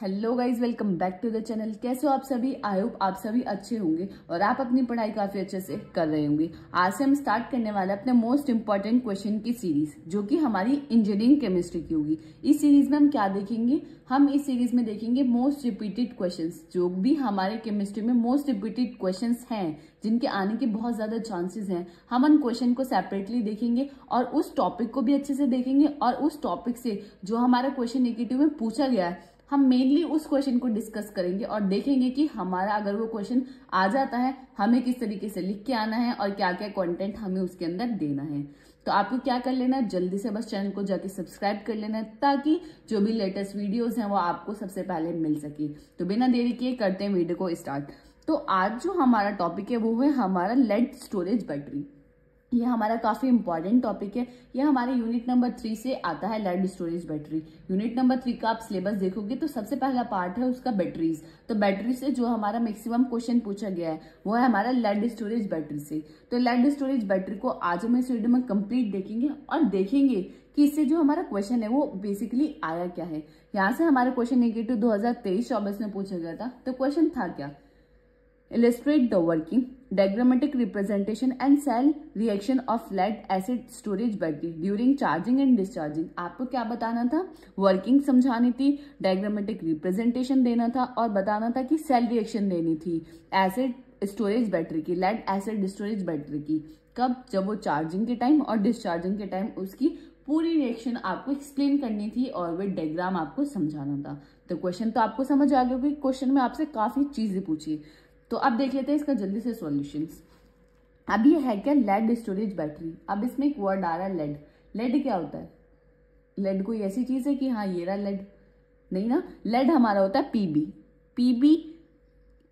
Hello guys, welcome back to the channel. कैसे हो आप सभी? आई होप आप सभी अच्छे होंगे और आप अपनी पढ़ाई काफी अच्छे से कर रहे होंगे। आज से हम स्टार्ट करने वाले अपने मोस्ट इंपॉर्टेंट क्वेश्चन की सीरीज, जो कि हमारी इंजीनियरिंग केमिस्ट्री की होगी। इस सीरीज में हम क्या देखेंगे? हम इस सीरीज में देखेंगे मोस्ट रिपीटेड क्वेश्चंस, जो भी हमारे केमिस्ट्री में मोस्ट रिपीटेड क्वेश्चंस हैं, जिनके आने के बहुत ज्यादा चांसेस हैं। हम उन क्वेश्चन को सेपरेटली देखेंगे और उस टॉपिक को भी अच्छे से देखेंगे, और उस टॉपिक से जो हमारा क्वेश्चन नेगेटिव में पूछा गया है, हम मेनली उस क्वेश्चन को डिस्कस करेंगे और देखेंगे कि हमारा अगर वो क्वेश्चन आ जाता है, हमें किस तरीके से लिख के आना है और क्या क्या कंटेंट हमें उसके अंदर देना है। तो आपको क्या कर लेना है, जल्दी से बस चैनल को जाके सब्सक्राइब कर लेना है, ताकि जो भी लेटेस्ट वीडियोस हैं वो आपको सबसे पहले मिल सके। तो बिना देरी किए करते हैं वीडियो को स्टार्ट। तो आज जो हमारा टॉपिक है वो है हमारा लेड स्टोरेज बैटरी। ये हमारा काफी इंपॉर्टेंट टॉपिक है। ये हमारे यूनिट नंबर 3 से आता है, lead storage battery. Unit number 3 का आप सिलेबस देखोगे तो सबसे पहला पार्ट है उसका बैटरीज। तो बैटरी से जो हमारा मैक्सिमम क्वेश्चन पूछा गया है वो है हमारा लेड स्टोरेज बैटरी से। तो लेड स्टोरेज बैटरी को आज हम इस वीडियो में कंप्लीट देखेंगे और देखेंगे कि इससे जो हमारा क्वेश्चन है वो बेसिकली आया क्या है। यहाँ से हमारा क्वेश्चन नेगेटिव 2023-24 में पूछा गया था। तो क्वेश्चन था क्या? Illustrate the working, diagrammatic representation and cell reaction of lead acid storage battery during charging and discharging। आपको क्या बताना था? वर्किंग समझानी थी, डायग्रामेटिक रिप्रेजेंटेशन देना था और बताना था कि सेल रिएक्शन देनी थी एसिड स्टोरेज बैटरी की, लेड एसिड स्टोरेज बैटरी की। कब? जब वो चार्जिंग के टाइम और डिस्चार्जिंग के टाइम उसकी पूरी रिएक्शन आपको एक्सप्लेन करनी थी और वो डायग्राम आपको समझाना था। तो क्वेश्चन तो आपको समझ आ गया होगा। क्वेश्चन में आपसे काफी चीजें पूछी, तो अब देख लेते हैं इसका जल्दी से सॉल्यूशंस। अब ये है क्या? Lead storage battery. अब इसमें एक वर्ड आ रहा है लेड। लेड क्या होता है? लेड कोई ऐसी चीज है कि हाँ ये रहा लेड? नहीं ना। लेड हमारा होता है पीबी। पीबी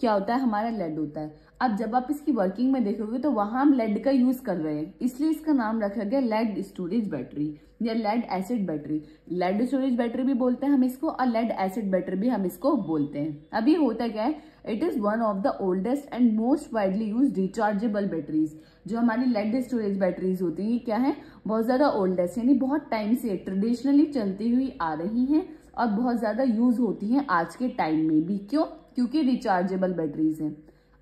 क्या होता है? हमारा लेड होता है। अब जब आप इसकी वर्किंग में देखोगे तो वहां हम लेड का यूज कर रहे हैं, इसलिए इसका नाम रखा गया लेड स्टोरेज बैटरी या lead acid battery. Lead storage battery भी बोलते हैं हम इसको और लेड एसिड बैटरी भी हम इसको बोलते हैं। अब ये होता क्या है? It is one of the oldest and most widely use rechargeable batteries. जो हमारी लेड स्टोरेज बैटरीज होती है, क्या है? बहुत ज्यादा ओल्डेस्ट, यानी बहुत टाइम से ट्रेडिशनली चलती हुई आ रही हैं और बहुत ज्यादा यूज होती हैं आज के टाइम में भी। क्यों? क्योंकि रिचार्जेबल बैटरीज हैं।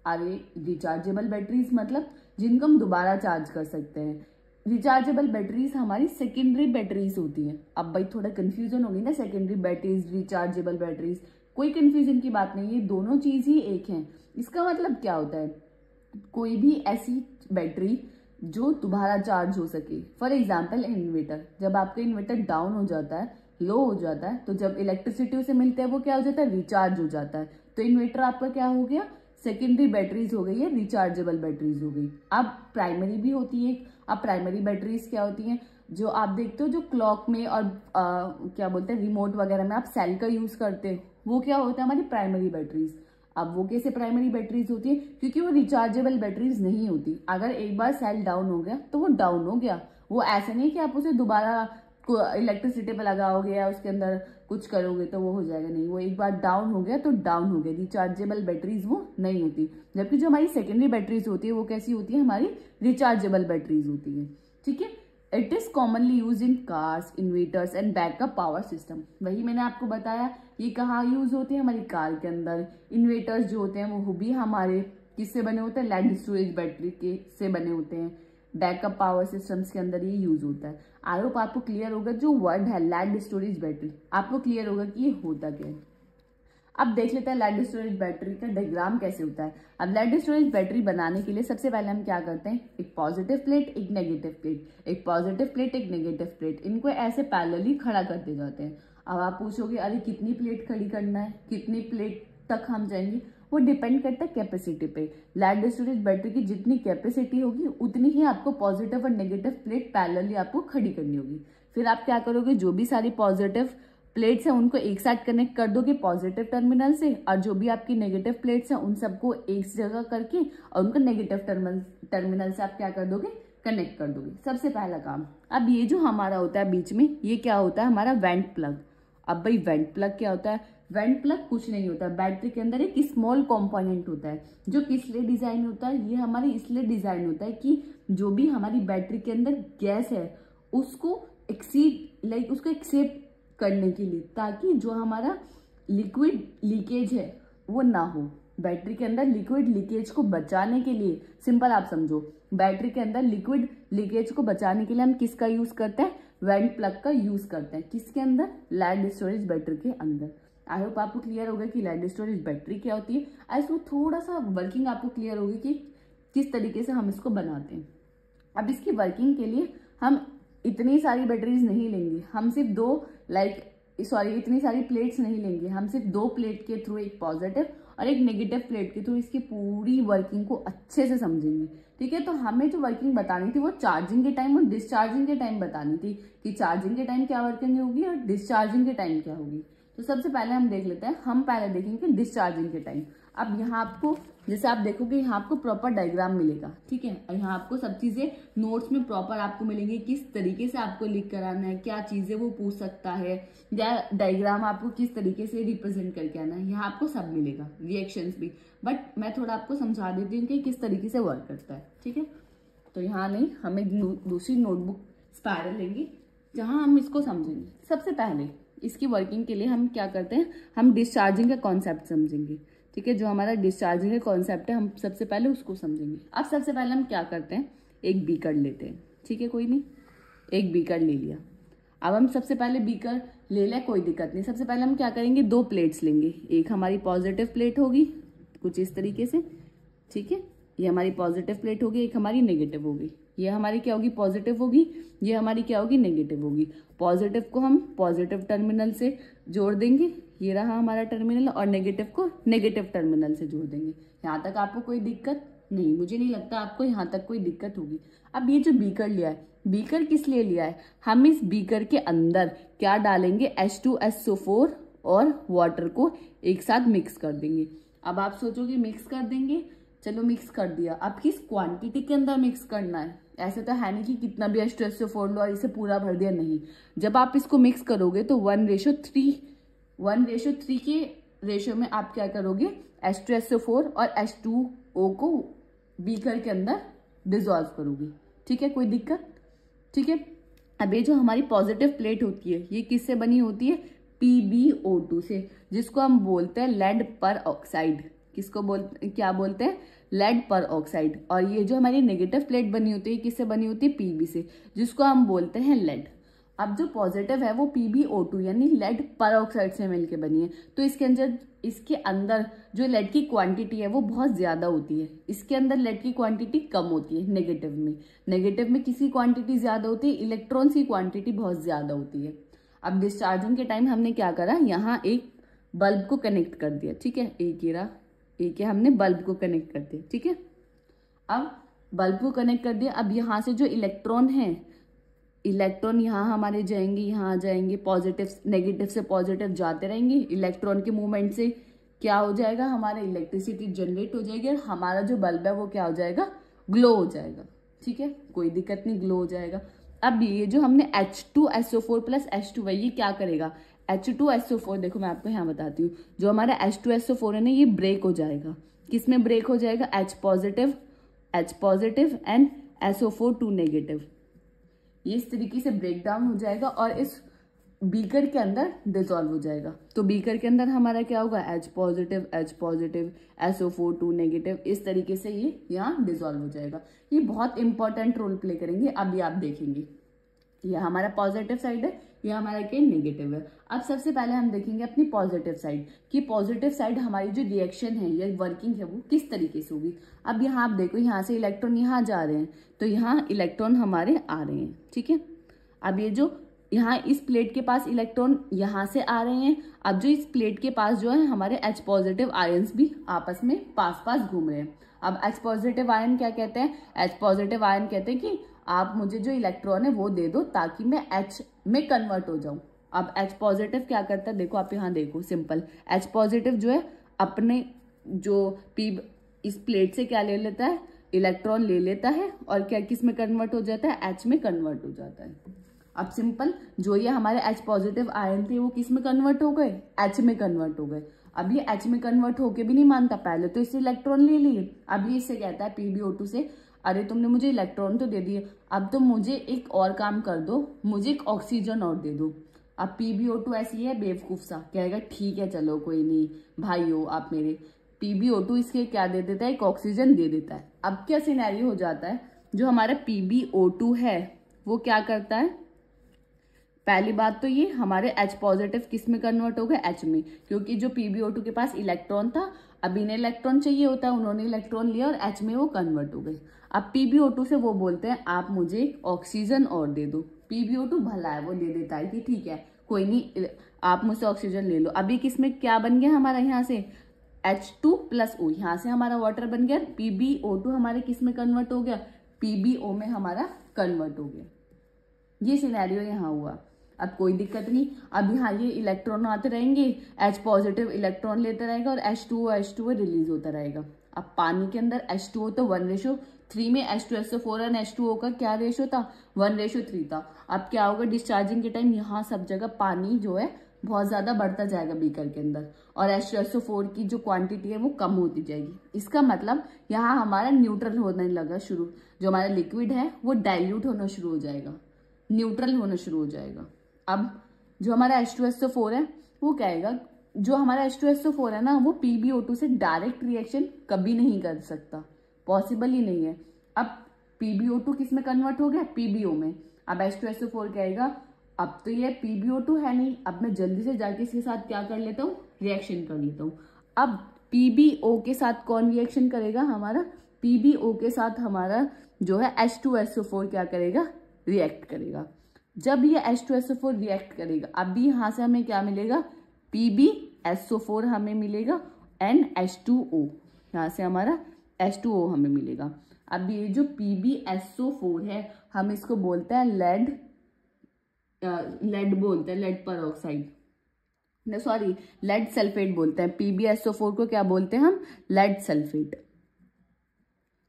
अरे रिचार्जेबल बैटरीज मतलब जिनको हम दोबारा चार्ज कर सकते हैं। रिचार्जेबल बैटरीज हमारी सेकेंडरी बैटरीज होती हैं। अब भाई थोड़ा कंफ्यूजन होगी ना, सेकेंडरी बैटरीज, रिचार्जेबल बैटरीज, कोई कंफ्यूजन की बात नहीं है, दोनों चीज ही एक है। इसका मतलब क्या होता है? कोई भी ऐसी बैटरी जो दोबारा चार्ज हो सके। फॉर एग्जाम्पल इन्वर्टर, जब आपका इन्वर्टर डाउन हो जाता है, लो हो जाता है, तो जब इलेक्ट्रिसिटी उसे मिलते हैं वो क्या हो जाता है? रिचार्ज हो जाता है। तो इन्वर्टर आपका क्या हो गया? सेकेंडरी बैटरीज हो गई है, रिचार्जेबल बैटरीज हो गई। अब प्राइमरी भी होती है। अब प्राइमरी बैटरीज क्या होती हैं? जो आप देखते हो जो क्लॉक में और क्या बोलते हैं रिमोट वगैरह में आप सेल का यूज करते हो, वो क्या होता है? हमारी प्राइमरी बैटरीज। अब वो कैसे प्राइमरी बैटरीज होती है? क्योंकि वो रिचार्जेबल बैटरीज नहीं होती। अगर एक बार सेल डाउन हो गया तो वो डाउन हो गया। वो ऐसा नहीं कि आप उसे दोबारा इलेक्ट्रिसिटी पे लगाओगे या उसके अंदर कुछ करोगे तो वो हो जाएगा, नहीं। वो एक बार डाउन हो गया तो डाउन हो गया। रिचार्जेबल बैटरीज वो नहीं होती। जबकि जो हमारी सेकेंडरी बैटरीज होती है वो कैसी होती है? हमारी रिचार्जेबल बैटरीज होती है। ठीक है। It is commonly use in cars, inverters and backup power system. वही मैंने आपको बताया, ये कहाँ यूज होती है? हमारी कार के अंदर। इन्वर्टर्स जो होते हैं वो भी हमारे किससे बने होते हैं? लेड स्टोरेज बैटरी के से बने होते हैं। बैकअप पावर सिस्टम्स के अंदर ये यूज होता है। आई होप आपको क्लियर होगा जो वर्ड है लेड स्टोरेज बैटरी, आपको क्लियर होगा कि ये होता क्या है। अब देख लेते हैं लेड स्टोरेज बैटरी का डायग्राम कैसे होता है। अब लेड स्टोरेज बैटरी बनाने के लिए सबसे पहले हम क्या करते हैं? एक पॉजिटिव प्लेट, एक नेगेटिव प्लेट, एक पॉजिटिव प्लेट, एक नेगेटिव प्लेट, इनको ऐसे पैरेलली खड़ा करते जाते हैं। अब आप पूछोगे अरे कितनी प्लेट खड़ी करना है, कितनी प्लेट तक हम जाएंगे? वो डिपेंड करता है कैपेसिटी पे। लेड स्टोरेज बैटरी की जितनी कैपेसिटी होगी उतनी ही आपको पॉजिटिव और नेगेटिव प्लेट पैरेलली आपको खड़ी करनी होगी। फिर आप क्या करोगे? जो भी सारी पॉजिटिव प्लेट्स हैं उनको एक साथ कनेक्ट कर दोगे पॉजिटिव टर्मिनल से, और जो भी आपकी नेगेटिव प्लेट्स हैं उन सबको एक जगह करके और उनको नेगेटिव टर्मिनल से आप क्या कर दोगे? कनेक्ट कर दोगे। सबसे पहला काम। अब ये जो हमारा होता है बीच में, ये क्या होता है? हमारा वेंट प्लग। अब भाई वेंट प्लग क्या होता है? वेंट प्लग कुछ नहीं होता, बैटरी के अंदर एक स्मॉल कंपोनेंट होता है जो किस लिए डिजाइन होता है? ये हमारे इसलिए डिजाइन होता है कि जो भी हमारी बैटरी के अंदर गैस है उसको उसको एक्सेप्ट करने के लिए, ताकि जो हमारा लिक्विड लीकेज है वो ना हो। बैटरी के अंदर लिक्विड लीकेज को बचाने के लिए, सिंपल आप समझो, बैटरी के अंदर लिक्विड लीकेज को बचाने के लिए हम किसका यूज करते हैं? वेंट प्लग का यूज करते हैं। किसके अंदर? लेड स्टोरेज बैटरी के अंदर। आई होप आपको क्लियर होगा कि लेड स्टोरेज बैटरी क्या होती है। इसको थोड़ा सा वर्किंग आपको क्लियर होगी कि किस तरीके से हम इसको बनाते हैं। अब इसकी वर्किंग के लिए हम इतनी सारी बैटरीज नहीं लेंगे, हम सिर्फ इतनी सारी प्लेट्स नहीं लेंगे, हम सिर्फ 2 प्लेट के थ्रू, एक पॉजिटिव और एक नेगेटिव प्लेट के थ्रू इसकी पूरी वर्किंग को अच्छे से समझेंगे। ठीक है, तो हमें जो वर्किंग बतानी थी वो चार्जिंग के टाइम और डिस्चार्जिंग के टाइम बतानी थी कि चार्जिंग के टाइम क्या वर्किंग होगी और डिस्चार्जिंग के टाइम क्या होगी। तो सबसे पहले हम देख लेते हैं, हम पहले देखेंगे डिस्चार्जिंग के टाइम। अब यहाँ आपको, जैसे आप देखोगे, यहाँ आपको प्रॉपर डायग्राम मिलेगा। ठीक है, और यहाँ आपको सब चीजें नोट्स में प्रॉपर आपको मिलेंगे, किस तरीके से आपको लिख कराना है, क्या चीजें वो पूछ सकता है, या डायग्राम आपको किस तरीके से रिप्रेजेंट करके आना है, यहाँ आपको सब मिलेगा, रिएक्शंस भी। बट मैं थोड़ा आपको समझा देती हूँ कि किस तरीके से वर्क करता है। ठीक है, तो यहाँ नहीं, हमें दूसरी नोटबुक स्पायरल लेंगे जहाँ हम इसको समझेंगे। सबसे पहले इसकी वर्किंग के लिए हम क्या करते हैं, हम डिस्चार्जिंग का कॉन्सेप्ट समझेंगे। ठीक है, जो हमारा डिस्चार्जिंग का कॉन्सेप्ट है हम सबसे पहले उसको समझेंगे। अब सबसे पहले हम क्या करते हैं, एक बीकर लेते हैं। ठीक है, कोई नहीं, एक बीकर ले लिया। अब हम सबसे पहले बीकर ले लें, कोई दिक्कत नहीं। सबसे पहले हम क्या करेंगे, 2 प्लेट्स लेंगे। एक हमारी पॉजिटिव प्लेट होगी कुछ इस तरीके से। ठीक है, ये हमारी पॉजिटिव प्लेट होगी, एक हमारी नेगेटिव होगी। ये हमारी क्या होगी, पॉजिटिव होगी, ये हमारी क्या होगी, नेगेटिव होगी। पॉजिटिव को हम पॉजिटिव टर्मिनल से जोड़ देंगे, ये रहा हमारा टर्मिनल, और नेगेटिव को नेगेटिव टर्मिनल से जोड़ देंगे। यहाँ तक आपको कोई दिक्कत नहीं? मुझे नहीं लगता आपको यहाँ तक कोई दिक्कत होगी। अब ये जो बीकर लिया है, बीकर किस लिए लिया है, हम इस बीकर के अंदर क्या डालेंगे, H2SO4 और वाटर को एक साथ मिक्स कर देंगे। अब आप सोचोगे मिक्स कर देंगे, चलो मिक्स कर दिया, अब किस क्वांटिटी के अंदर मिक्स करना है? ऐसे तो है नहीं कि कितना भी H2SO4 लो और इसे पूरा भर दिया, नहीं। जब आप इसको मिक्स करोगे तो 1:3 के रेशियो में आप क्या करोगे, H2SO4 और H2O को बीकर के अंदर डिसॉल्व करोगे। ठीक है, कोई दिक्कत? ठीक है, अब ये जो हमारी पॉजिटिव प्लेट होती है, ये किससे बनी होती है, PbO2 से, जिसको हम बोलते हैं लेड पर ऑक्साइड। किसको क्या बोलते हैं, लेड पर ऑक्साइड। और ये जो हमारी नेगेटिव प्लेट बनी होती है, किससे बनी होती है, Pb से, जिसको हम बोलते हैं लेड। अब जो पॉजिटिव है वो PbO2 यानी लेड पर ऑक्साइड से मिलकर बनी है। तो इसके अंदर जो लेड की क्वांटिटी है वो बहुत ज्यादा होती है, इसके अंदर लेड की क्वांटिटी कम होती है नेगेटिव में किसकी क्वांटिटी ज्यादा होती है, इलेक्ट्रॉन्स की क्वांटिटी बहुत ज्यादा होती है। अब डिस्चार्जिंग के टाइम हमने क्या करा, यहाँ एक बल्ब को कनेक्ट कर दिया। ठीक है, एक हमने बल्ब को कनेक्ट कर दिया। ठीक है, अब बल्ब को कनेक्ट कर दिया। अब यहाँ से जो इलेक्ट्रॉन है, इलेक्ट्रॉन यहाँ हमारे जाएंगे, यहाँ जाएंगे, पॉजिटिव नेगेटिव से पॉजिटिव जाते रहेंगे। इलेक्ट्रॉन के मूवमेंट से क्या हो जाएगा, हमारा इलेक्ट्रिसिटी जनरेट हो जाएगी और हमारा जो बल्ब है वो क्या हो जाएगा, ग्लो हो जाएगा। ठीक है, कोई दिक्कत नहीं, ग्लो हो जाएगा। अब ये जो हमने H2SO4 प्लस H2 है, ये क्या करेगा, H2SO4, देखो मैं आपको यहाँ बताती हूँ, जो हमारा H2SO4 है ना, ये ब्रेक हो जाएगा। किसमें ब्रेक हो जाएगा, H positive and SO4 negative. ये इस तरीके से ब्रेक डाउन हो जाएगा और इस बीकर के अंदर डिसॉल्व हो जाएगा। तो बीकर के अंदर हमारा क्या होगा, H पॉजिटिव SO4 नेगेटिव, इस तरीके से ये यहाँ डिसॉल्व हो जाएगा। ये बहुत इंपॉर्टेंट रोल प्ले करेंगे, अभी आप देखेंगे। यह हमारा पॉजिटिव साइड है, यह हमारा क्या नेगेटिव है। अब सबसे पहले हम देखेंगे अपनी पॉजिटिव साइड, कि पॉजिटिव साइड हमारी जो रिएक्शन है या वर्किंग है वो किस तरीके से होगी। अब यहाँ आप देखो, यहाँ से इलेक्ट्रॉन यहाँ जा रहे हैं, तो यहाँ इलेक्ट्रॉन हमारे आ रहे हैं। ठीक है, अब ये जो यहाँ इस प्लेट के पास इलेक्ट्रॉन यहाँ से आ रहे हैं, अब जो इस प्लेट के पास जो है हमारे H पॉजिटिव आयंस भी आपस में पास घूम रहे हैं। अब H पॉजिटिव आयन क्या कहते हैं, H पॉजिटिव आयन कहते हैं कि आप मुझे जो इलेक्ट्रॉन है वो दे दो ताकि मैं H में कन्वर्ट हो जाऊं। अब H पॉजिटिव क्या करता है, देखो आप यहाँ देखो, सिंपल, H पॉजिटिव जो है अपने जो इस प्लेट से क्या ले लेता है, इलेक्ट्रॉन ले लेता है और क्या किस में कन्वर्ट हो जाता है, H में कन्वर्ट हो जाता है। अब सिंपल, जो ये हमारे H पॉजिटिव आयन थे वो किस में कन्वर्ट हो गए, H में कन्वर्ट हो गए। अब ये H में कन्वर्ट होके भी नहीं मानता, पहले तो इससे इलेक्ट्रॉन ले लिए, अब ये इससे कहता है PbO2 से, अरे तुमने मुझे इलेक्ट्रॉन तो दे दिए, अब तुम मुझे एक और काम कर दो, मुझे एक ऑक्सीजन और दे दो। अब PbO2 ऐसी है बेवकूफ सा, कहेगा ठीक है चलो कोई नहीं भाई हो आप मेरे, PbO2 इसके क्या दे देता है, एक ऑक्सीजन दे देता है। अब क्या सिनेरियो हो जाता है, जो हमारा PbO2 है वो क्या करता है, पहली बात तो ये हमारे H पॉजिटिव किस में कन्वर्ट हो गए, H में, क्योंकि जो PbO2 के पास इलेक्ट्रॉन था, अब इन्हें इलेक्ट्रॉन चाहिए होता है, उन्होंने इलेक्ट्रॉन लिया और H में वो कन्वर्ट हो गए। अब PbO2 से वो बोलते हैं आप मुझे ऑक्सीजन और दे दो, PbO2 भला है वो दे देता है कि ठीक है कोई नहीं आप मुझसे ऑक्सीजन ले लो। अभी किस में क्या बन गया हमारा, यहाँ से H2+O, यहाँ से हमारा वाटर बन गया, PbO2 हमारे किस में कन्वर्ट हो गया, PbO में हमारा कन्वर्ट हो गया। ये सिनेरियो यहाँ हुआ। अब कोई दिक्कत नहीं, अब यहाँ ये इलेक्ट्रॉन आते रहेंगे, H पॉजिटिव इलेक्ट्रॉन लेता रहेगा और H2O रिलीज होता रहेगा। अब पानी के अंदर H2O तो 1:3 में H2SO4 और H2O का क्या रेशो था, 1:3 था। अब क्या होगा, डिस्चार्जिंग के टाइम यहाँ सब जगह पानी जो है बहुत ज्यादा बढ़ता जाएगा बीकर के अंदर, और H2SO4 की जो क्वांटिटी है वो कम होती जाएगी। इसका मतलब यहाँ हमारा न्यूट्रल होने लगा शुरू, जो हमारा लिक्विड है वो डाइल्यूट होना शुरू हो जाएगा, न्यूट्रल होना शुरू हो जाएगा। अब जो हमारा H2SO4 है वो क्या आएगा, जो हमारा H2SO4 है ना वो PbO2 से डायरेक्ट रिएक्शन कभी नहीं कर सकता, पॉसिबल ही नहीं है। अब PbO2 किस में कन्वर्ट हो गया, PbO में। अब H2SO4 क्या आएगा, अब तो ये PbO2 है नहीं, अब मैं जल्दी से जाके इसके साथ क्या कर लेता हूँ, रिएक्शन कर लेता हूँ। अब PbO के साथ कौन रिएक्शन करेगा, हमारा PbO के साथ हमारा जो है H2SO4 क्या करेगा, रिएक्ट करेगा। जब ये H2SO4 रिएक्ट करेगा, अब भी यहाँ से हमें क्या मिलेगा, PbSO4 हमें मिलेगा एंड H2O, यहाँ से हमारा H2O हमें मिलेगा। अब ये जो PbSO4 है हम इसको बोलते हैं लेड बोलते हैं, लेड पर ऑक्साइड, सॉरी लेड सल्फेट बोलते हैं। PbSO4 को क्या बोलते हैं हम, लेड सल्फेट।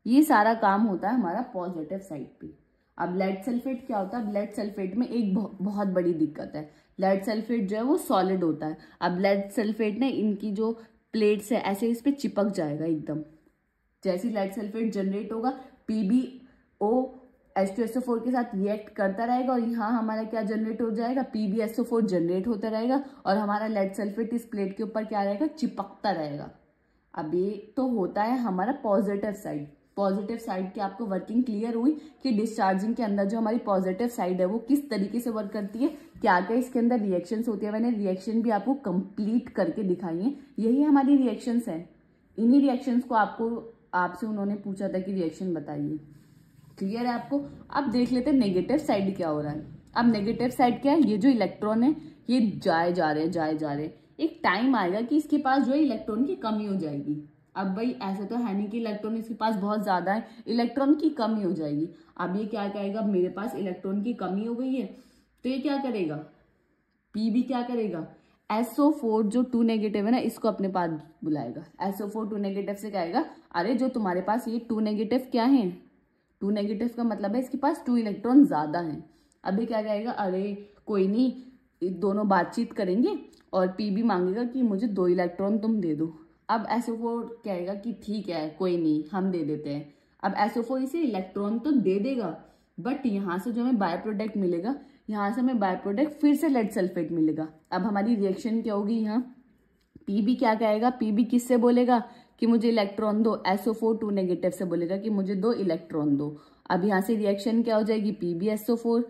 ये सारा काम होता है हमारा पॉजिटिव साइड पे। अब लेड सल्फेट क्या होता है, अब लेड सल्फेट में एक बहुत बड़ी दिक्कत है, लेड सल्फेट जो है वो सॉलिड होता है। अब लेड सल्फेट ने इनकी जो प्लेट्स है ऐसे इस पे चिपक जाएगा एकदम, जैसे लेड सल्फेट जनरेट होगा PbO H2SO4 के साथ रिएक्ट करता रहेगा और यहाँ हमारा क्या जनरेट हो जाएगा, PbSO4 जनरेट होता रहेगा और हमारा लेड सल्फेट इस प्लेट के ऊपर क्या रहेगा, चिपकता रहेगा। अब ये तो होता है हमारा पॉजिटिव साइड। पॉजिटिव साइड की आपको वर्किंग क्लियर हुई कि डिस्चार्जिंग के अंदर जो हमारी पॉजिटिव साइड है वो किस तरीके से वर्क करती है, क्या क्या इसके अंदर रिएक्शंस होती है। मैंने रिएक्शन भी आपको कंप्लीट करके दिखाई है, यही हमारी रिएक्शंस है। इन्हीं रिएक्शंस को आपसे उन्होंने पूछा था कि रिएक्शन बताइए, क्लियर है आपको। अब देख लेते हैं नेगेटिव साइड क्या हो रहा है। अब नेगेटिव साइड क्या है, ये जो इलेक्ट्रॉन है ये जाए जा रहे, एक टाइम आएगा कि इसके पास जो है इलेक्ट्रॉन की कमी हो जाएगी। अब भाई ऐसा तो है नहीं कि इलेक्ट्रॉन इसके पास बहुत ज्यादा है, इलेक्ट्रॉन की कमी हो जाएगी। अब ये क्या कहेगा, मेरे पास इलेक्ट्रॉन की कमी हो गई है, तो ये क्या करेगा, Pb क्या करेगा, SO4 जो 2 नेगेटिव है ना इसको अपने पास बुलाएगा। SO4 2 नेगेटिव से कहेगा अरे जो तुम्हारे पास ये 2 नेगेटिव क्या है, 2 नेगेटिव का मतलब है इसके पास 2 इलेक्ट्रॉन ज्यादा है। अभी क्या कहेगा, अरे कोई नहीं दोनों बातचीत करेंगे और Pb मांगेगा कि मुझे 2 इलेक्ट्रॉन तुम दे दो। अब SO4 कहेगा कि ठीक है कोई नहीं हम दे देते हैं। अब SO4 इसे इलेक्ट्रॉन तो दे देगा, बट यहाँ से जो हमें बाय प्रोडक्ट मिलेगा, यहाँ से हमें बाय प्रोडक्ट फिर से लेड सल्फेट मिलेगा। अब हमारी रिएक्शन क्या होगी, यहाँ Pb क्या कहेगा, Pb किससे बोलेगा कि मुझे इलेक्ट्रॉन दो, SO4 2 नेगेटिव से बोलेगा कि मुझे 2 इलेक्ट्रॉन दो। अब यहाँ से रिएक्शन क्या हो जाएगी, PbSO4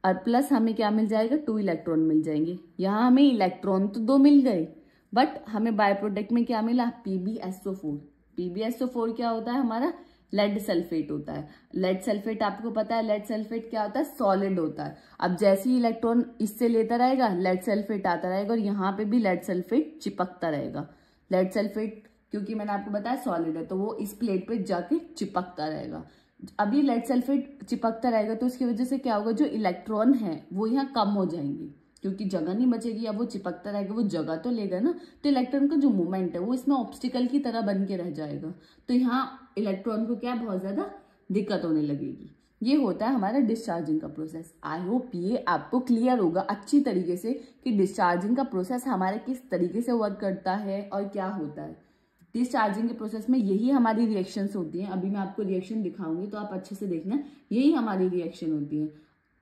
और प्लस हमें क्या मिल जाएगा, 2 इलेक्ट्रॉन मिल जाएंगे। यहाँ हमें इलेक्ट्रॉन तो 2 मिल गए बट हमें बाय प्रोडक्ट में क्या मिला, PbSO4। PbSO4 क्या होता है हमारा, लेड सल्फेट होता है। लेड सल्फेट आपको पता है, लेड सल्फेट क्या होता है, सॉलिड होता है। अब जैसे ही इलेक्ट्रॉन इससे लेता रहेगा लेड सल्फेट आता रहेगा और यहाँ पे भी लेड सल्फेट चिपकता रहेगा। लेड सल्फेट क्योंकि मैंने आपको बताया सॉलिड है तो वो इस प्लेट पे जाके चिपकता रहेगा। अब ये लेड सल्फेट चिपकता रहेगा तो उसकी वजह से क्या होगा, जो इलेक्ट्रॉन है वो यहाँ कम हो जाएंगे क्योंकि जगह नहीं बचेगी। अब वो चिपकता रहेगा, वो जगह तो लेगा ना, तो इलेक्ट्रॉन का जो मूवमेंट है वो इसमें ऑब्स्टिकल की तरह बन के रह जाएगा। तो यहाँ इलेक्ट्रॉन को क्या बहुत ज्यादा दिक्कत होने लगेगी। ये होता है हमारा डिस्चार्जिंग का प्रोसेस। आई होप ये आपको क्लियर होगा अच्छी तरीके से कि डिस्चार्जिंग का प्रोसेस हमारे किस तरीके से वर्क करता है और क्या होता है। डिस्चार्जिंग के प्रोसेस में यही हमारी रिएक्शंस होती हैं। अभी मैं आपको रिएक्शन दिखाऊंगी तो आप अच्छे से देखना, यही हमारी रिएक्शन होती है।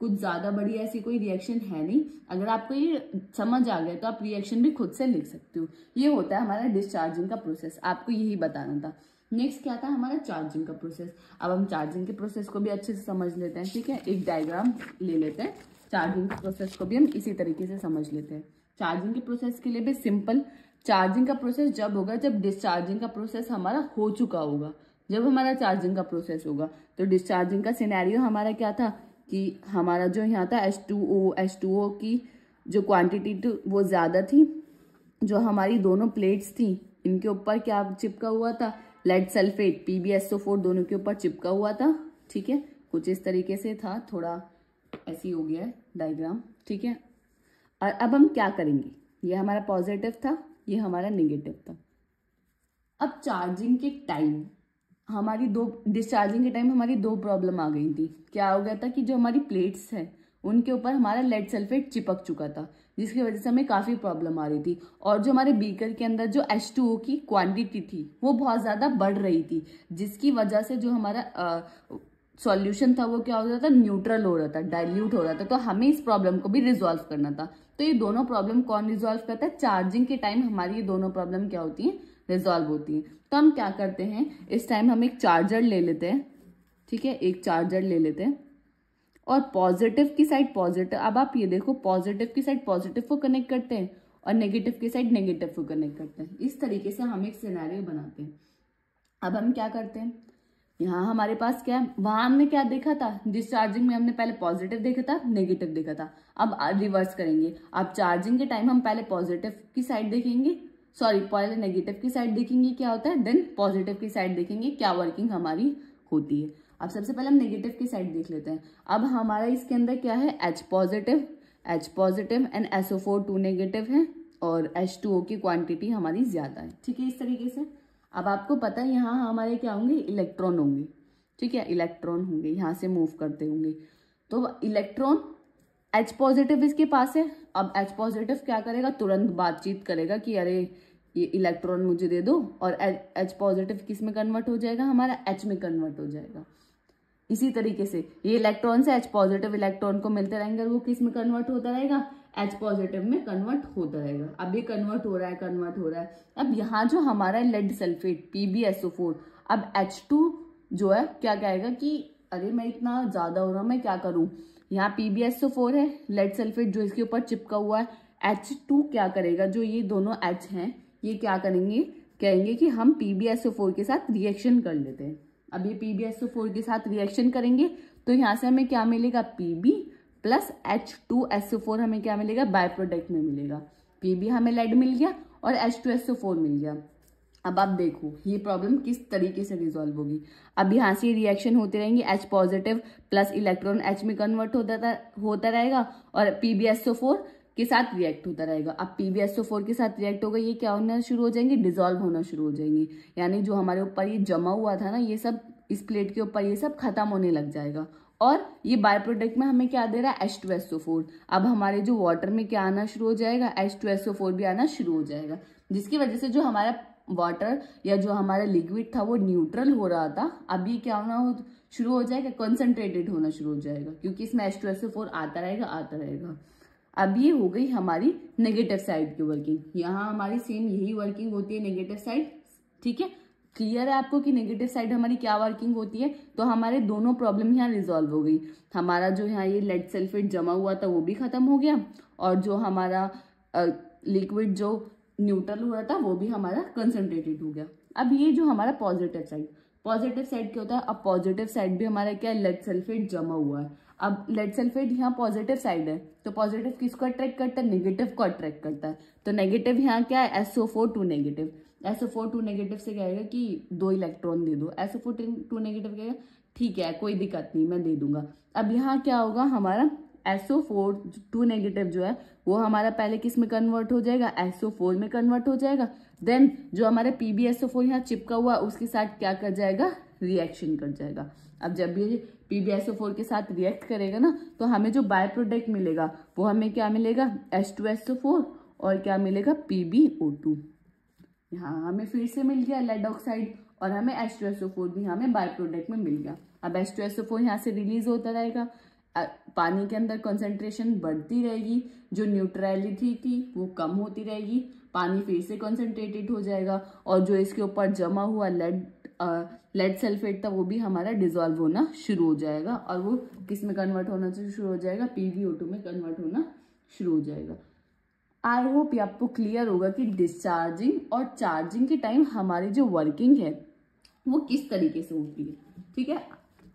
कुछ ज्यादा बड़ी ऐसी कोई रिएक्शन है नहीं। अगर आपको ये समझ आ गया तो आप रिएक्शन भी खुद से लिख सकते हो। ये होता है हमारा डिस्चार्जिंग का प्रोसेस, आपको यही बताना था। नेक्स्ट क्या था हमारा चार्जिंग का प्रोसेस। अब हम चार्जिंग के प्रोसेस को भी अच्छे से समझ लेते हैं, ठीक है। एक डायग्राम ले लेते हैं, चार्जिंग के प्रोसेस को भी हम इसी तरीके से समझ लेते हैं। चार्जिंग के प्रोसेस के लिए भी सिंपल, चार्जिंग का प्रोसेस जब होगा जब डिस्चार्जिंग का प्रोसेस हमारा हो चुका होगा। जब हमारा चार्जिंग का प्रोसेस होगा तो डिस्चार्जिंग का सिनेरियो हमारा क्या था कि हमारा जो यहाँ था H2O की जो क्वांटिटी थी वो ज़्यादा थी। जो हमारी दोनों प्लेट्स थी इनके ऊपर क्या चिपका हुआ था, लेड सल्फेट PbSO4 दोनों के ऊपर चिपका हुआ था, ठीक है। कुछ इस तरीके से था, थोड़ा ऐसी हो गया है डायग्राम, ठीक है। और अब हम क्या करेंगे, ये हमारा पॉजिटिव था, ये हमारा नेगेटिव था। अब चार्जिंग के टाइम हमारी डिस्चार्जिंग के टाइम हमारी दो प्रॉब्लम आ गई थी। क्या हो गया था कि जो हमारी प्लेट्स है उनके ऊपर हमारा लेड सल्फेट चिपक चुका था, जिसकी वजह से हमें काफी प्रॉब्लम आ रही थी। और जो हमारे बीकर के अंदर जो H2O की क्वांटिटी थी वो बहुत ज्यादा बढ़ रही थी, जिसकी वजह से जो हमारा सॉल्यूशन था वो क्या हो रहा था, न्यूट्रल हो रहा था, डाइल्यूट हो रहा था। तो हमें इस प्रॉब्लम को भी रिजॉल्व करना था। तो ये दोनों प्रॉब्लम कौन रिजॉल्व करता है, चार्जिंग के टाइम हमारी ये दोनों प्रॉब्लम क्या होती है, रिजॉल्व होती है। तो हम क्या करते हैं, इस टाइम हम एक चार्जर ले लेते हैं, ठीक है। एक चार्जर ले लेते हैं और पॉजिटिव की साइड पॉजिटिव, अब आप ये देखो पॉजिटिव की साइड पॉजिटिव को कनेक्ट करते हैं और नेगेटिव की साइड नेगेटिव को कनेक्ट करते हैं। इस तरीके से हम एक सिनेरियो बनाते हैं। अब हम क्या करते हैं, यहाँ हमारे पास क्या है, वहां हमने क्या देखा था, डिस्चार्जिंग में हमने पहले पॉजिटिव देखा था, नेगेटिव देखा था। अब रिवर्स करेंगे, अब चार्जिंग के टाइम हम पहले पॉजिटिव की साइड देखेंगे, सॉरी पहले नेगेटिव की साइड देखेंगे क्या होता है, देन पॉजिटिव की साइड देखेंगे क्या वर्किंग हमारी होती है। अब सबसे पहले हम नेगेटिव की साइड देख लेते हैं। अब हमारा इसके अंदर क्या है, H positive and SO4 2 negative है और H2O की क्वांटिटी हमारी ज्यादा है, ठीक है। इस तरीके से अब आपको पता है यहाँ हमारे क्या होंगे, इलेक्ट्रॉन होंगे, ठीक है। इलेक्ट्रॉन होंगे, यहाँ से मूव करते होंगे। तो इलेक्ट्रॉन H पॉजिटिव इसके पास है। अब H पॉजिटिव क्या करेगा, तुरंत बातचीत करेगा कि अरे ये इलेक्ट्रॉन मुझे दे दो, और H पॉजिटिव किस में कन्वर्ट हो जाएगा, हमारा H में कन्वर्ट हो जाएगा। इसी तरीके से ये इलेक्ट्रॉन से H पॉजिटिव इलेक्ट्रॉन को मिलते रहेंगे और वो किस में कन्वर्ट होता रहेगा, H पॉजिटिव में कन्वर्ट होता रहेगा। अब ये कन्वर्ट हो रहा है। अब यहाँ जो हमारा लेड सल्फेट PbSO4, अब H2 जो है क्या कहेगा कि अरे मैं इतना ज्यादा हो रहा हूँ, मैं क्या करूं। यहाँ PbSO4 है, लेड सल्फेट जो इसके ऊपर चिपका हुआ है। H2 क्या करेगा, जो ये दोनों H हैं ये क्या करेंगे, कहेंगे कि हम PbSO4 के साथ रिएक्शन कर लेते हैं। अब ये PbSO4 के साथ रिएक्शन करेंगे तो यहाँ से हमें क्या मिलेगा, Pb प्लस H2SO4 हमें क्या मिलेगा, बाय प्रोडक्ट में मिलेगा। Pb हमें लेड मिल गया और H2SO4 मिल गया। अब आप देखो ये प्रॉब्लम किस तरीके से रिजॉल्व होगी। अब यहाँ से रिएक्शन होते रहेंगे, H positive plus electron H में कन्वर्ट होता रहेगा और PbSO4 के साथ रिएक्ट होता रहेगा। अब PbSO4 के साथ रिएक्ट होगा, ये क्या होना शुरू हो जाएंगे, डिसॉल्व होना शुरू हो जाएंगे। यानी जो हमारे ऊपर ये जमा हुआ था ना, ये सब इस प्लेट के ऊपर ये सब खत्म होने लग जाएगा। और ये बाय प्रोडक्ट में हमें क्या दे रहा है, H2SO4। अब हमारे जो वाटर में क्या आना शुरू हो जाएगा, H2SO4 भी आना शुरू हो जाएगा, जिसकी वजह से जो हमारा वाटर या जो हमारा लिक्विड था वो न्यूट्रल हो रहा था, अभी क्या होना शुरू हो जाएगा, कंसंट्रेटेड होना शुरू हो जाएगा, क्योंकि इसमें H2SO4 आता रहेगा। अब ये हो गई हमारी नेगेटिव साइड की वर्किंग। यहाँ हमारी सेम यही वर्किंग होती है नेगेटिव साइड, ठीक है। क्लियर है आपको कि नेगेटिव साइड हमारी क्या वर्किंग होती है। तो हमारे दोनों प्रॉब्लम यहाँ रिजॉल्व हो गई। हमारा जो यहाँ ये लेड सल्फेट जमा हुआ था वो भी खत्म हो गया, और जो हमारा लिक्विड जो न्यूट्रल हो रहा था वो भी हमारा कंसंट्रेटेड हो गया। अब ये जो हमारा पॉजिटिव साइड क्या होता है, अब पॉजिटिव साइड भी हमारा क्या है, लेड सल्फेट जमा हुआ है। अब लेड सल्फेट यहाँ पॉजिटिव साइड है, तो पॉजिटिव किसको अट्रैक्ट करता है, नेगेटिव को अट्रैक्ट करता है। तो नेगेटिव यहाँ क्या है, SO4 2 नेगेटिव। SO4 2 नेगेटिव से कहेगा कि 2 इलेक्ट्रॉन दे दो। SO4 2 नेगेटिव कहेगा ठीक है कोई दिक्कत नहीं मैं दे दूंगा। अब यहाँ क्या होगा, हमारा SO4 2 नेगेटिव जो है वो हमारा पहले किस में कन्वर्ट हो जाएगा, SO4 में कन्वर्ट हो जाएगा। देन जो हमारे PbSO4 यहाँ चिपका हुआ उसके साथ क्या कर जाएगा, रिएक्शन कर जाएगा। अब जब ये PbSO4 के साथ रिएक्ट करेगा ना, तो हमें जो बाय प्रोडक्ट मिलेगा वो हमें क्या मिलेगा, H2SO4 और क्या मिलेगा, PbO2। यहाँ हमें फिर से मिल गया लेड ऑक्साइड, और हमें H2SO4 भी हमें बाय प्रोडक्ट में मिल गया। अब H2SO4 यहाँ से रिलीज होता रहेगा। पानी के अंदर कंसंट्रेशन बढ़ती रहेगी, जो न्यूट्रलिटी थी वो कम होती रहेगी, पानी फिर से कंसंट्रेटेड हो जाएगा और जो इसके ऊपर जमा हुआ लेड सल्फेट था वो भी हमारा डिजोल्व होना शुरू हो जाएगा और वो किस में कन्वर्ट होना शुरू हो जाएगा, PbO2 में कन्वर्ट होना शुरू हो जाएगा। आई होप ये आपको क्लियर होगा कि डिस्चार्जिंग और चार्जिंग के टाइम हमारी जो वर्किंग है वो किस तरीके से होती है। ठीक है,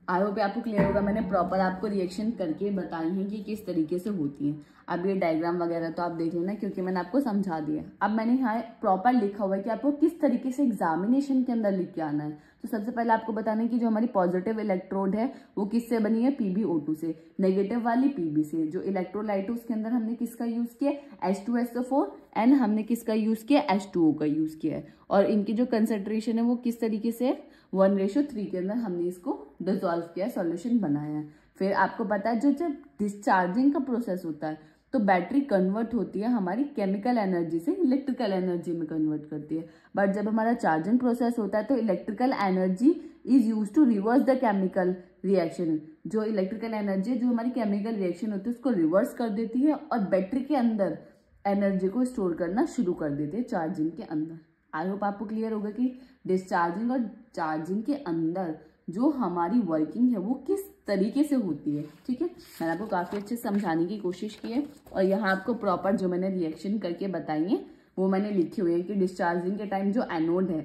आई होप आपको क्लियर होगा। मैंने प्रॉपर आपको रिएक्शन करके बताई हैं कि किस तरीके से होती हैं। अब ये डायग्राम वगैरह तो आप देख लेना क्योंकि मैंने आपको समझा दिया। अब मैंने यहाँ प्रॉपर लिखा हुआ है कि आपको किस तरीके से एग्जामिनेशन के अंदर लिख के आना है। तो सबसे पहले आपको बताना है कि जो हमारी पॉजिटिव इलेक्ट्रोड है वो किससे बनी है, PbO2 से, नेगेटिव वाली Pb से। जो इलेक्ट्रोलाइट है उसके अंदर हमने किसका यूज किया, H2SO4 एंड हमने किसका यूज किया, H2O का यूज किया है। और इनकी जो कंसेंट्रेशन है वो किस तरीके से 1:3 के अंदर हमने इसको डिसॉल्व किया, सॉल्यूशन बनाया है। फिर आपको पता है जो जब डिस्चार्जिंग का प्रोसेस होता है तो बैटरी कन्वर्ट होती है हमारी केमिकल एनर्जी से इलेक्ट्रिकल एनर्जी में कन्वर्ट करती है। बट जब हमारा चार्जिंग प्रोसेस होता है तो electrical energy is use to reverse the chemical reaction. जो इलेक्ट्रिकल एनर्जी जो हमारी केमिकल रिएक्शन होती है उसको रिवर्स कर देती है और बैटरी के अंदर एनर्जी को स्टोर करना शुरू कर देती है चार्जिंग के अंदर। आई होप आपको क्लियर होगा कि डिस्चार्जिंग और चार्जिंग के अंदर जो हमारी वर्किंग है वो किस तरीके से होती है। ठीक है, मैंने आपको काफी अच्छे से समझाने की कोशिश की है और यहाँ आपको प्रॉपर जो मैंने रिएक्शन करके बताई है वो मैंने लिखे हुए हैं कि डिस्चार्जिंग के टाइम जो एनोड है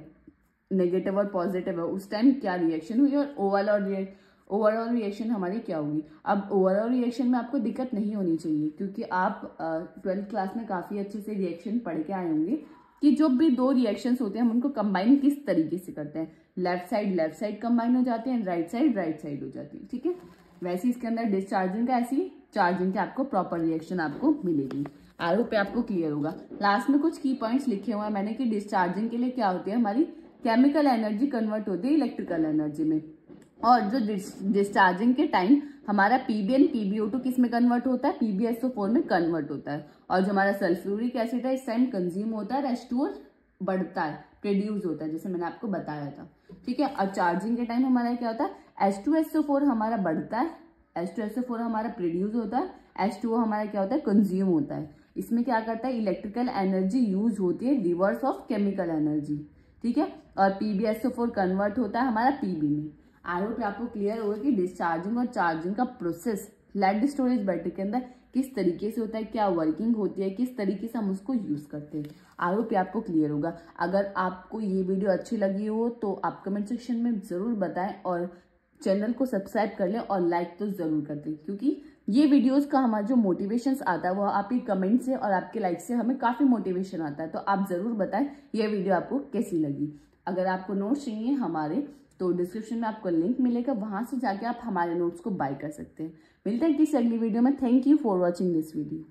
नेगेटिव और पॉजिटिव है उस टाइम क्या रिएक्शन हुई और ओवरऑल रिएक्शन हमारी क्या होगी। अब ओवरऑल रिएक्शन में आपको दिक्कत नहीं होनी चाहिए क्योंकि आप 12th क्लास में काफी अच्छे से रिएक्शन पढ़ के आए होंगे कि जो भी दो रिएक्शंस होते हैं हम उनको कंबाइन किस तरीके से करते हैं। लेफ्ट साइड कंबाइन हो जाते हैं, राइट साइड हो जाती है। ठीक है, वैसे इसके अंदर डिस्चार्जिंग का ऐसी चार्जिंग का आपको प्रॉपर रिएक्शन आपको मिलेगी। आई होप आपको क्लियर होगा। लास्ट में कुछ की पॉइंट्स लिखे हुए हैं मैंने कि डिस्चार्जिंग के लिए क्या होती है, हमारी केमिकल एनर्जी कन्वर्ट होती है इलेक्ट्रिकल एनर्जी में। और जो डिस्चार्जिंग के टाइम हमारा Pb एंड PbO2 किस में कन्वर्ट होता है, PbSO4 में कन्वर्ट होता है। और जो हमारा सल्फ्यूरिक एसिड है इस टाइम कंज्यूम होता है, H2O बढ़ता है, प्रोड्यूस होता है, जैसे मैंने आपको बताया था। ठीक है, और चार्जिंग के टाइम हमारा क्या होता है, H2SO4 हमारा बढ़ता है, H2SO4 हमारा प्रोड्यूस होता है, H2O हमारा क्या होता है, कंज्यूम होता है। इसमें क्या करता है, इलेक्ट्रिकल एनर्जी यूज होती है, रिवर्स ऑफ केमिकल एनर्जी। ठीक है, और PbSO4 कन्वर्ट होता है हमारा Pb में। आई होप आपको क्लियर होगा कि डिस्चार्जिंग और चार्जिंग का प्रोसेस लेड स्टोरेज बैटरी के अंदर किस तरीके से होता है, क्या वर्किंग होती है, किस तरीके से हम उसको यूज करते हैं। आई होप आपको क्लियर होगा। अगर आपको ये वीडियो अच्छी लगी हो तो आप कमेंट सेक्शन में जरूर बताएं और चैनल को सब्सक्राइब कर लें और लाइक तो जरूर कर दें क्योंकि ये वीडियोस का हमारा जो मोटिवेशन आता है वो आपके कमेंट से और आपके लाइक से हमें काफी मोटिवेशन आता है। तो आप जरूर बताएं ये वीडियो आपको कैसी लगी। अगर आपको नोट्स चाहिए हमारे तो डिस्क्रिप्शन में आपको लिंक मिलेगा, वहां से जाके आप हमारे नोट्स को बाय कर सकते हैं। मिलते हैं किसी अगली वीडियो में। Thank you for watching this video.